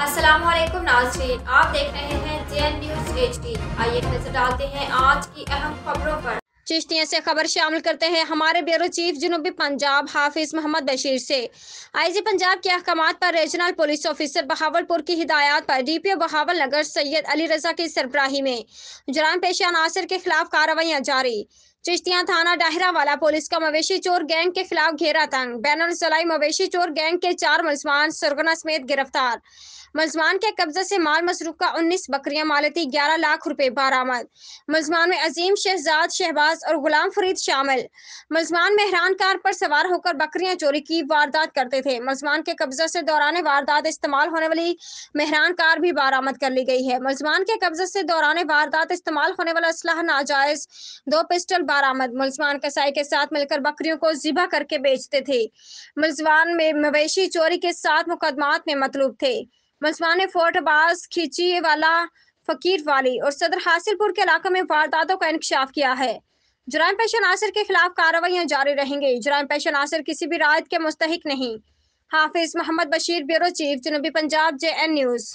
अस्सलाम वालेकुम नाज़रीन, आप देख रहे हैं JN न्यूज़ HD। आइए नजर डालते हैं आज की अहम खबरों पर। चिश्तिया से खबर शामिल करते हैं हमारे ब्यूरो चीफ जनूबी पंजाब हाफिज मोहम्मद बशीर से। IG पंजाब के अहकामात पर रीजनल पुलिस ऑफिसर बहावलपुर की हिदायत पर DPO बहावल नगर सैयद अली रजा की सरबराही में जुर्म पेशा अनासर के खिलाफ कार्रवाइयां जारी। चिश्तिया थाना डाहरावाला पुलिस का मवेशी चोर गैंग के खिलाफ घेरा तंग। बैनुल ज़िलाई मवेशी चोर गैंग के 4 मुलजमान सरगना समेत गिरफ्तार। मुलजमान के कब्जे से माल मसरूफ का 19 बकरियां मालती 11 लाख रुपए बरामद। मुलजमान में अजीम शहजाद शहबाज और गुलाम फरीद शामिल। मुलजमान मेहरान कार पर सवार होकर बकरियां चोरी की वारदात करते थे। मुलजमान के कब्जे से दौरान वारदात इस्तेमाल होने वाली मेहरान कार भी बरामद कर ली गई है। मुलजमान के कब्जे से दौरान वारदात इस्तेमाल होने वाला असलहा नाजायज 2 पिस्टल बरामद। मुलजमान कसाई के साथ मिलकर बकरियों को ज़िबा करके बेचते थे। मुलजमान में मवेशी चोरी के 7 मुकदमात में मतलूब थे। मुलजमान ने फोर्ट अब्बास, खिची वाला, फकीर वाली और सदर हासिलपुर के इलाके में वारदातों का इंकशाफ किया है। जुर्म पेशा अनासर के खिलाफ कार्रवाइयां जारी रहेंगी। जुर्म पेशा अनासर किसी भी रायत के मुस्तहिक नहीं। हाफिज मोहम्मद बशीर, ब्यूरो चीफ जनूबी पंजाब, JN न्यूज़।